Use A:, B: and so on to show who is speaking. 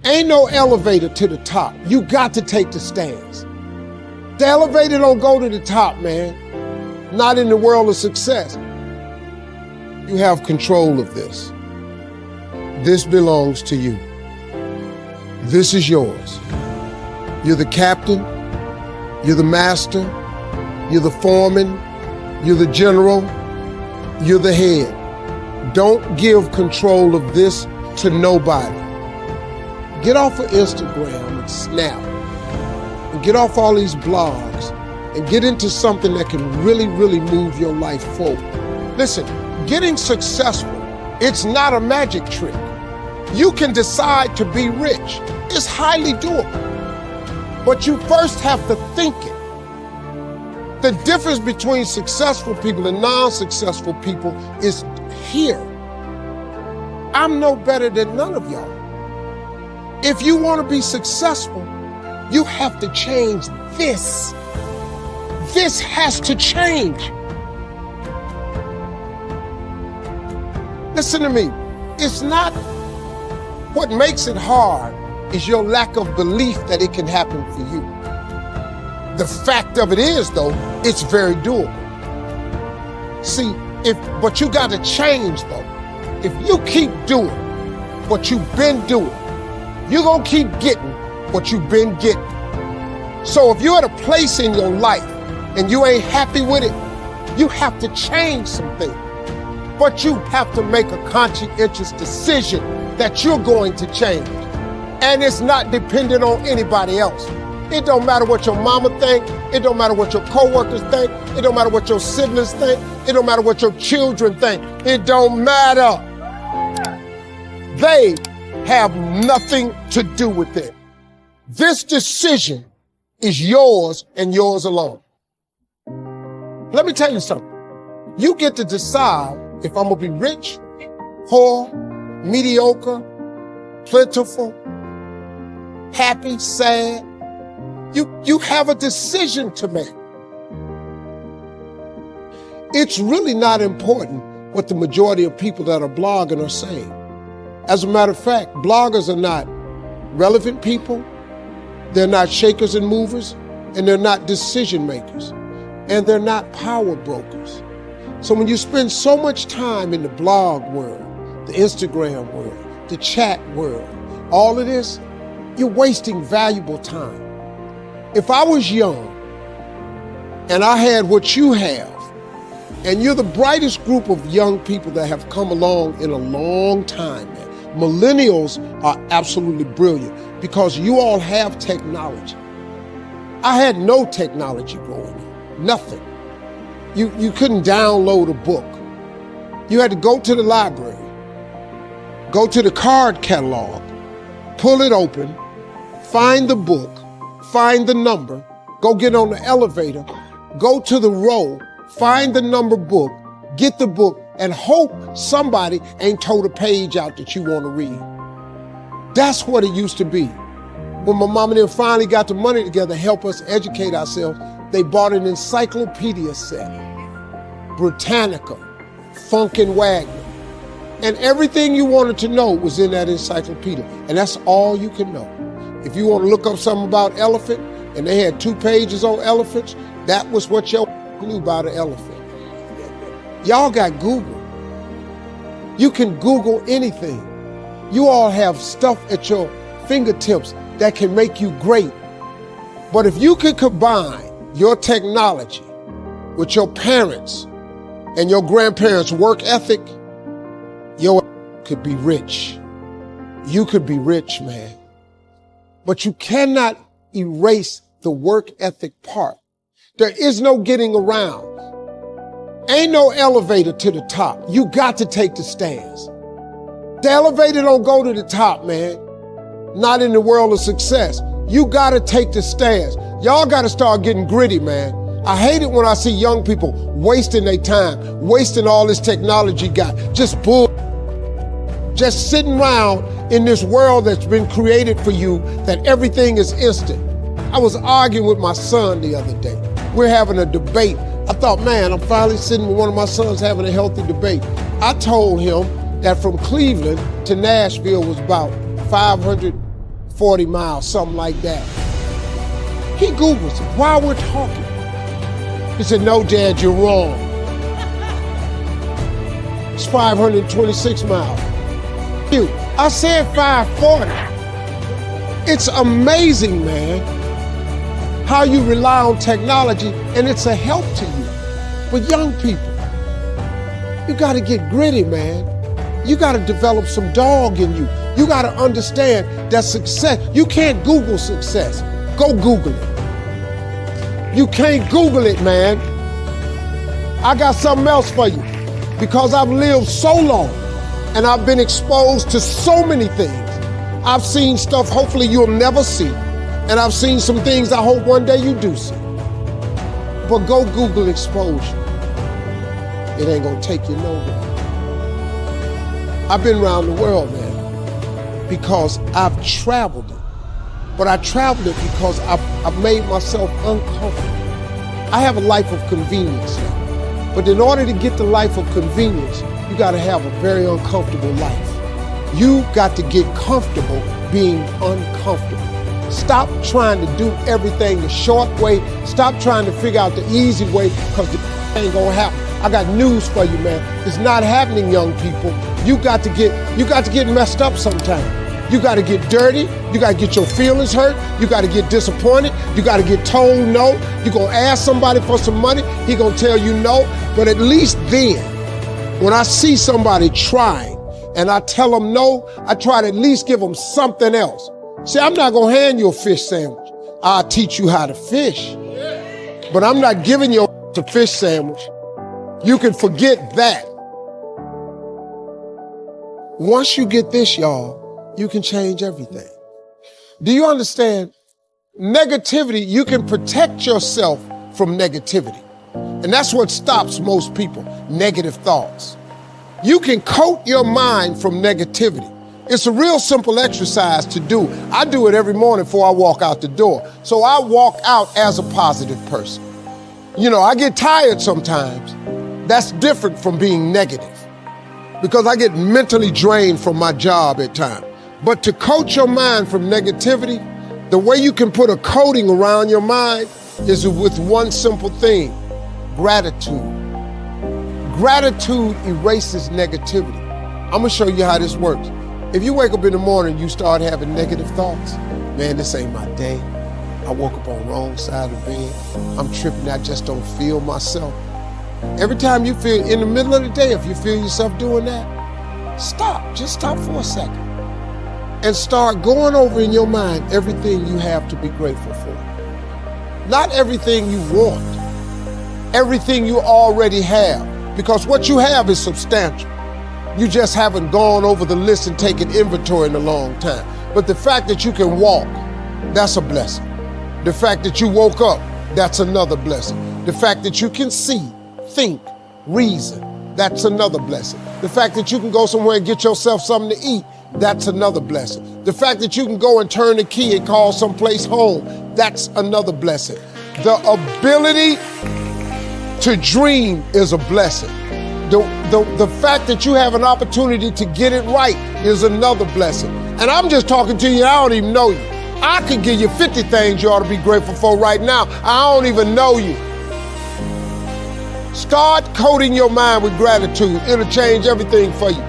A: Ain't no elevator to the top. You got to take the stairs. The elevator don't go to the top, man. Not in the world of success. You have control of this. This belongs to you. This is yours. You're the captain. You're the master. You're the foreman. You're the general. You're the head. Don't give control of this to nobody. Get off of Instagram and Snap and get off all these blogs and get into something that can really, really move your life forward. Listen, getting successful, it's not a magic trick. You can decide to be rich. It's highly doable. But you first have to think it. The difference between successful people and non-successful people is here. I'm no better than none of y'all. If you want to be successful, you have to change this. This has to change. Listen to me. It's not what makes it hard is your lack of belief that it can happen for you. The fact of it is, though, it's very doable. See, but you got to change, though. If you keep doing what you've been doing, you're going to keep getting what you've been getting. So if you're at a place in your life and you ain't happy with it, you have to change something. But you have to make a conscientious decision that you're going to change. And it's not dependent on anybody else. It don't matter what your mama think. It don't matter what your coworkers think. It don't matter what your siblings think. It don't matter what your children think. It don't matter. They have nothing to do with it. This decision is yours and yours alone. Let me tell you something. You get to decide if I'm gonna be rich, poor, mediocre, plentiful, happy, sad. You have a decision to make. It's really not important what the majority of people that are blogging are saying. As a matter of fact, bloggers are not relevant people, they're not shakers and movers, and they're not decision makers, and they're not power brokers. So when you spend so much time in the blog world, the Instagram world, the chat world, all of this, you're wasting valuable time. If I was young and I had what you have, and you're the brightest group of young people that have come along in a long time, man. Millennials are absolutely brilliant because you all have technology. I had no technology growing up, nothing. You couldn't download a book. You had to go to the library, go to the card catalog, pull it open, find the book, find the number, go get on the elevator, go to the row, find the number book, get the book, and hope somebody ain't told a page out that you want to read. That's what it used to be. When my mom and them finally got the money together to help us educate ourselves, they bought an encyclopedia set, Britannica, Funkin' Wagner, and everything you wanted to know was in that encyclopedia, and that's all you can know. If you want to look up something about elephant, and they had 2 pages on elephants, that was what your knew about an elephant. Y'all got Google. You can Google anything. You all have stuff at your fingertips that can make you great. But if you could combine your technology with your parents and your grandparents' work ethic, your could be rich. You could be rich, man. But you cannot erase the work ethic part. There is no getting around. Ain't no elevator to the top. You got to take the stairs. The elevator don't go to the top, man. Not in the world of success. You got to take the stairs. Y'all got to start getting gritty, man. I hate it when I see young people wasting their time, wasting all this technology got, just sitting around in this world that's been created for you that everything is instant. I was arguing with my son the other day. We're having a debate. I thought, man, I'm finally sitting with one of my sons having a healthy debate. I told him that from Cleveland to Nashville was about 500 40 miles, something like that. He Googles it while we're talking. He said, no, Dad, you're wrong. It's 526 miles. I said 540. It's amazing, man, how you rely on technology and it's a help to you. But young people, you gotta get gritty, man. You gotta develop some dog in you. You gotta understand that success, you can't Google success. Go Google it. You can't Google it, man. I got something else for you. Because I've lived so long and I've been exposed to so many things. I've seen stuff hopefully you'll never see. And I've seen some things I hope one day you do see. But go Google exposure. It ain't gonna take you nowhere. I've been around the world, man, because I've traveled it. But I traveled it because I've made myself uncomfortable. I have a life of convenience now. But in order to get the life of convenience, you gotta have a very uncomfortable life. You got to get comfortable being uncomfortable. Stop trying to do everything the short way. Stop trying to figure out the easy way, because it ain't gonna happen. I got news for you, man. It's not happening, young people. You got to get messed up sometime. You got to get dirty. You got to get your feelings hurt. You got to get disappointed. You got to get told no. You're going to ask somebody for some money. He going to tell you no. But at least then, when I see somebody trying and I tell them no, I try to at least give them something else. See, I'm not going to hand you a fish sandwich. I'll teach you how to fish. But I'm not giving you a fish sandwich. You can forget that. Once you get this, y'all, you can change everything. Do you understand? Negativity, you can protect yourself from negativity. And that's what stops most people, negative thoughts. You can coat your mind from negativity. It's a real simple exercise to do. I do it every morning before I walk out the door. So I walk out as a positive person. You know, I get tired sometimes. That's different from being negative, because I get mentally drained from my job at times. But to coat your mind from negativity, the way you can put a coating around your mind is with one simple thing: gratitude. Gratitude erases negativity. I'm gonna show you how this works. If you wake up in the morning, you start having negative thoughts. Man, this ain't my day. I woke up on the wrong side of the bed. I'm tripping, I just don't feel myself. Every time you feel, in the middle of the day, if you feel yourself doing that, stop, just stop for a second. And start going over in your mind everything you have to be grateful for. Not everything you want, everything you already have, because what you have is substantial. You just haven't gone over the list and taken inventory in a long time. But the fact that you can walk, that's a blessing. The fact that you woke up, that's another blessing. The fact that you can see, think, reason, that's another blessing. The fact that you can go somewhere and get yourself something to eat, that's another blessing. The fact that you can go and turn the key and call someplace home, that's another blessing. The ability to dream is a blessing. The fact that you have an opportunity to get it right is another blessing. And I'm just talking to you, I don't even know you. I could give you 50 things you ought to be grateful for right now. I don't even know you. Start coating your mind with gratitude. It'll change everything for you.